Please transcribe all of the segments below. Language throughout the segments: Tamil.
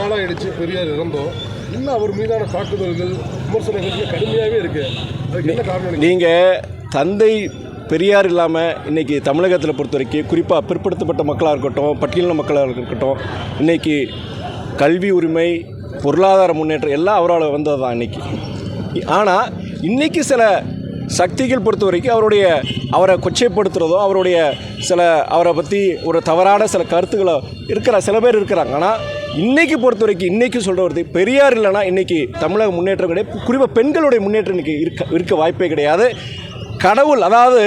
நாளாயிடுச்சு பெரியார் இறந்தோம். இன்னும் அவர் மீதான தாக்குதல்கள் விமர்சனங்கள் கடுமையாகவே இருக்கு. அதுக்கு என்ன காரணம்? நீங்கள் தந்தை பெரியார் இல்லாமல் இன்றைக்கி தமிழகத்தில் பொறுத்த வரைக்கும் குறிப்பாக பிற்படுத்தப்பட்ட மக்களாக இருக்கட்டும், பட்டியலின மக்களாக இருக்கட்டும், இன்றைக்கி கல்வி உரிமை, பொருளாதார முன்னேற்றம் எல்லாம் அவரால் வந்தது தான் இன்றைக்கி. ஆனால் இன்றைக்கி சில சக்திகள் பொறுத்த வரைக்கும் அவரை கொச்சைப்படுத்துகிறதோ, அவரை பற்றி ஒரு தவறான சில கருத்துக்களை சில பேர் இருக்கிறாங்க. ஆனால் இன்றைக்கி பொறுத்த வரைக்கும் இன்றைக்கி சொல்கிறது பெரியார் இல்லைனா இன்றைக்கி தமிழக முன்னேற்றம் கிடையாது. குறிப்பாக பெண்களுடைய முன்னேற்றம் இன்றைக்கி இருக்க வாய்ப்பே கிடையாது. கடவுள், அதாவது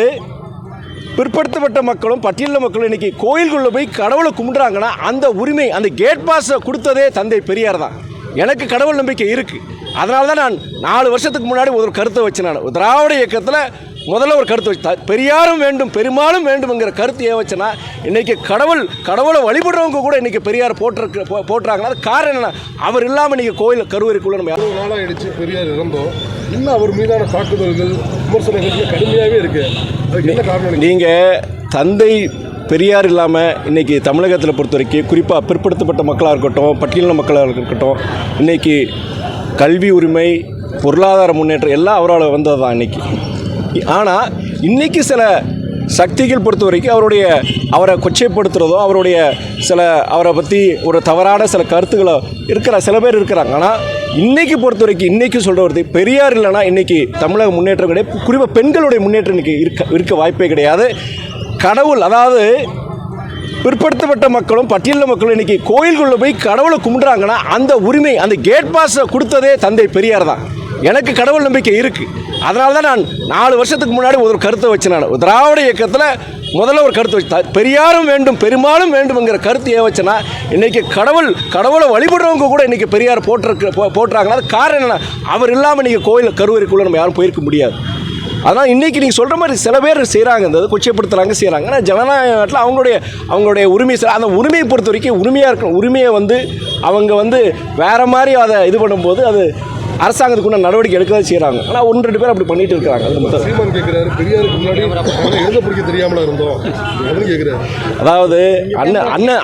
பிற்படுத்தப்பட்ட மக்களும் பட்டியலின மக்களும் இன்றைக்கி கோயில்களில் போய் கடவுளை கும்பிட்றாங்கன்னா அந்த உரிமை, அந்த கேட் பாஸை கொடுத்ததே தந்தை பெரியார் தான். எனக்கு கடவுள் நம்பிக்கை இருக்குது. அதனால தான் நான் 4 வருஷத்துக்கு முன்னாடி ஒரு கருத்தை வச்சு, நான் திராவிட இயக்கத்தில் முதல்ல ஒரு கருத்து வச்சு, பெரியாரும் வேண்டும் பெருமாளும் வேண்டும்ங்கிற கருத்து ஏன் வச்சேன்னா, இன்றைக்கி கடவுளை வழிபடுறவங்க கூட இன்றைக்கி பெரியார் போட்டுறாங்கன்னா அது காரணம் என்ன? அவர் இல்லாமல் நீங்கள் கோயில் கருவறைக்குள்ளே நம்ம 2 நாளாயிடுச்சு பெரியார் இறந்தோம். இன்னும் அவர் மீதான தாக்குதல்கள் விமர்சனங்கள் கடுமையாகவே இருக்குது. அதுக்கு என்ன காரணம்? நீங்கள் தந்தை பெரியார் இல்லாமல் இன்றைக்கி தமிழகத்தில் பொறுத்த வரைக்கும் குறிப்பாக பிற்படுத்தப்பட்ட மக்களாக இருக்கட்டும், பட்டியலின மக்களாக இருக்கட்டும், இன்றைக்கி கல்வி உரிமை, பொருளாதார முன்னேற்றம் எல்லாம் அவரால் வந்தது தான் இன்றைக்கி. ஆனால் இன்றைக்கி சில சக்திகள் பொறுத்த வரைக்கும் அவரை கொச்சைப்படுத்துகிறதோ, அவரை பற்றி ஒரு தவறான சில கருத்துக்களை சில பேர் இருக்கிறாங்க. ஆனால் இன்றைக்கி பொறுத்த வரைக்கும் இன்றைக்கி சொல்கிறது பெரியார் இல்லைனா இன்றைக்கி தமிழக முன்னேற்றம் கிடையாது. குறிப்பாக பெண்களுடைய முன்னேற்றம் இன்றைக்கி இருக்க வாய்ப்பே கிடையாது. கடவுள், அதாவது பிற்படுத்தப்பட்ட மக்களும் பட்டியலின மக்களும் இன்றைக்கி கோயில்களில் போய் கடவுளை கும்பிட்றாங்கன்னா அந்த உரிமை, அந்த கேட் பாஸை கொடுத்ததே தந்தை பெரியார் தான். எனக்கு கடவுள் நம்பிக்கை இருக்குது. அதனால தான் நான் 4 வருஷத்துக்கு முன்னாடி ஒரு கருத்தை வச்சு, நான் திராவிட இயக்கத்தில் முதல்ல ஒரு கருத்து வச்சு, பெரியாரும் வேண்டும் பெருமாளும் வேண்டும்ங்கிற கருத்து ஏன் வச்சேன்னா, இன்றைக்கி கடவுளை வழிபடுறவங்க கூட இன்றைக்கி பெரியார் போட்டுறாங்கன்னா அது காரணம் என்ன? அவர் இல்லாமல் நீங்கள் கோயில் கருவறைக்குள்ளே நம்ம யாரும் போயிருக்க முடியாது. அதனால் இன்றைக்கி நீங்கள் சொல்கிற மாதிரி சில பேர் செய்கிறாங்க, இந்த கொச்சைப்படுத்துகிறாங்க, செய்கிறாங்க. ஆனால் ஜனநாயக நாட்டில் அவங்களுடைய உரிமை, அந்த உரிமையை பொறுத்த வரைக்கும் உரிமையாக இருக்கணும். உரிமையை அவங்க வேறு மாதிரி அதை இது பண்ணும்போது அது அரசாங்கத்துக்குள்ள நடவடிக்கை எடுக்க தான் செய்கிறாங்க. ஆனால் 1-2 பேர் அப்படி பண்ணிட்டு இருக்கிறாங்க. சீமான் கேட்குறாரு, பெரியாருக்கு முன்னாடி எழுத படிக்க தெரியாமல இருந்தோம் அப்படின்னு கேட்குறாரு. அதாவது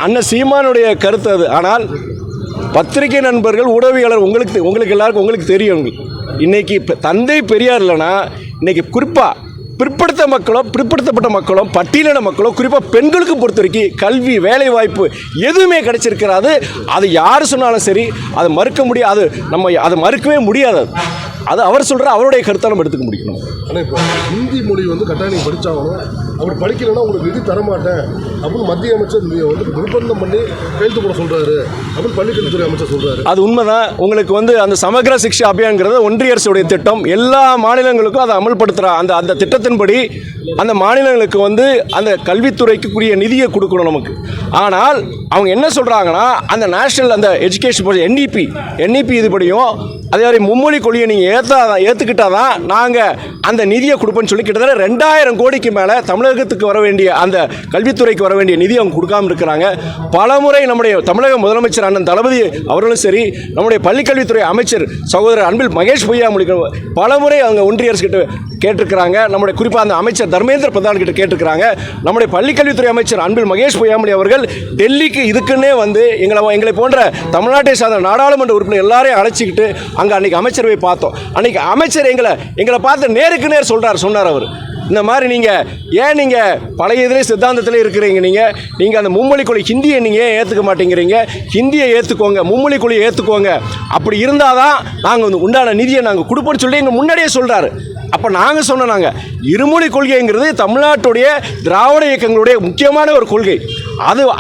அண்ணன் சீமானுடைய கருத்து அது. ஆனால் பத்திரிகை நண்பர்கள், ஊடகவியலாளர், உங்களுக்கு எல்லாருக்கும் உங்களுக்கு தெரியும், இன்றைக்கி தந்தை பெரியார் இல்லைன்னா இன்றைக்கி குறிப்பாக பிற்படுத்தப்பட்ட மக்களும் பட்டியலின மக்களும் குறிப்பாக பெண்களுக்கு பொறுத்த வரைக்கும் கல்வி, வேலை வாய்ப்பு எதுவுமே கிடைச்சிருக்கிறாது. அது யார் சொன்னாலும் சரி, அதை மறுக்க முடியாது. நம்ம அதை மறுக்கவே முடியாது. அது அவர் சொல்கிற அவருடைய கருத்தை நம்ம எடுத்துக்க முடியணும். ஆனால் இப்போ ஹிந்தி மொழி கட்டாயம் நீங்கள் படித்தாகணும். அப்படி படிக்கலைன்னா உங்களுக்கு நிதி தரமாட்டேன் அப்படின்னு மத்திய அமைச்சர் நிர்பந்தம் பண்ணி கையெழுத்து போட சொல்கிறாரு அப்படின்னு பள்ளிக்கல்வித்துறை அமைச்சர் சொல்கிறாரு. அது உண்மைதான். உங்களுக்கு அந்த சமக்ர சிக்ஷா அபியான்ங்கிறது ஒன்றிய அரசுடைய திட்டம். எல்லா மாநிலங்களுக்கும் அதை அமல்படுத்துகிற அந்த திட்டத்தின்படி அந்த மாநிலங்களுக்கு அந்த கல்வித்துறைக்குரிய நிதியை கொடுக்கணும் நமக்கு. ஆனால் அவங்க என்ன சொல்கிறாங்கன்னா, அந்த நேஷனல் அந்த எஜுகேஷன் என்இபி இதுபடியும் அதே மாதிரி மும்மொழி கொள்கையை நீங்கள் ஏற்றுக்கிட்டால் தான் நாங்கள் அந்த நிதியை கொடுப்போன்னு சொல்லி கிட்டத்தட்ட 2000 கோடிக்கு மேலே தமிழகத்துக்கு வர வேண்டிய, அந்த கல்வித்துறைக்கு வர வேண்டிய நிதி அவங்க கொடுக்காமல் இருக்கிறாங்க. பலமுறை நம்முடைய தமிழக முதலமைச்சர் அண்ணன் தளபதி அவர்களும் சரி, நம்முடைய பள்ளிக்கல்வித்துறை அமைச்சர் சகோதரர் அன்பில் மகேஷ் பொய்யாமொழி பலமுறை அவங்க ஒன்றிய அரசு கிட்ட கேட்டிருக்கிறாங்க. நம்முடைய குறிப்பாக அந்த அமைச்சர் தர்மேந்திர பிரதான் கிட்ட கேட்டிருக்கிறாங்க. நம்முடைய பள்ளிக்கல்வித்துறை அமைச்சர் அன்பில் மகேஷ் பொய்யாமொழி அவர்கள் டெல்லிக்கு இதுக்குன்னே எங்களை போன்ற தமிழ்நாட்டை சார்ந்த நாடாளுமன்ற உறுப்பினர் எல்லாரையும் அழைச்சிக்கிட்டு அங்கே அன்றைக்கி அமைச்சரவை பார்த்தோம். அன்றைக்கி அமைச்சர் எங்களை பார்த்து நேருக்கு நேர் சொன்னார் அவர், இந்த மாதிரி நீங்கள் பழைய இதிலே சித்தாந்தத்தில் இருக்கிறீங்க, நீங்கள் அந்த மும்மொழி கொள்கை ஹிந்தியை நீங்கள் ஏன் ஏற்றுக்க மாட்டேங்கிறீங்க? ஹிந்தியை ஏற்றுக்கோங்க, மும்மொழி கொள்கையை ஏற்றுக்கோங்க. அப்படி இருந்தால் தான் நாங்கள் உண்டான நிதியை நாங்கள் கொடுப்போம்னு சொல்லி எங்கள் முன்னாடியே சொல்கிறாரு. அப்போ நாங்கள் சொன்னாங்க, இருமொழி கொள்கைங்கிறது தமிழ்நாட்டுடைய திராவிட இயக்கங்களுடைய முக்கியமான ஒரு கொள்கை.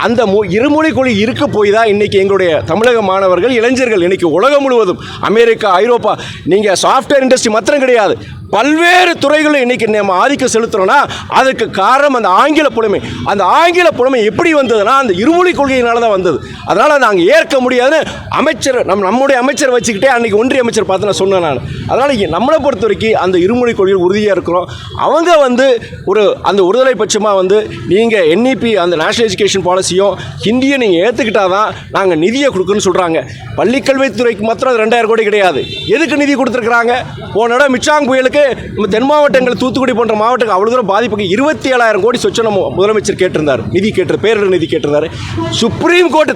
அந்த இருமொழி கொள்கை இருக்க போய் தான் இன்றைக்கி எங்களுடைய தமிழக மாணவர்கள், இளைஞர்கள் இன்றைக்கி உலகம் முழுவதும், அமெரிக்கா, ஐரோப்பா, நீங்கள் சாஃப்ட்வேர் இண்டஸ்ட்ரி மாத்திரம் கிடையாது, பல்வேறு துறைகளும் இன்றைக்கி நம்ம ஆதிக்கம் செலுத்துகிறோன்னா அதுக்கு காரணம் அந்த ஆங்கில புலமை. அந்த ஆங்கில புலமை எப்படி வந்ததுன்னா அந்த இருமொழி கொள்கையினால தான் வந்தது. அதனால் நாங்கள் ஏற்க முடியாதுன்னு அமைச்சர் நம்முடைய அமைச்சர் வச்சுக்கிட்டே அன்றைக்கி ஒன்றிய அமைச்சர் பார்த்து நான் சொன்னேன். அதனால் நம்மளை பொறுத்த வரைக்கும் அந்த இருமொழி கொள்கையில் உறுதியாக இருக்கிறோம். அவங்க அந்த ஒருதலை பட்சமாக நீங்கள் என்இபி அந்த நேஷனல் எஜுகேஷன் பாலிசியும் ஹிந்தியை நீங்கள் ஏற்றுக்கிட்டால் தான் நாங்கள் நிதியை கொடுக்குன்னு சொல்கிறாங்க. பள்ளிக்கல்வித்துறைக்கு மாத்திரம் அது 2000 கோடி கிடையாது. எதுக்கு நிதி கொடுத்துருக்குறாங்க? போன இடம் மிச்சாங் புயலுக்கு நம்ம தென் மாவட்டங்கள், தூத்துக்குடி போன்ற மாவட்டங்கள் அவ்வளோ தூரம் பாதிப்புக்கு 27,000 கோடி சொச்சம் நம்ம முதலமைச்சர் கேட்டிருந்தார், பேரிடர் நிதி கேட்டிருந்தார். Supreme court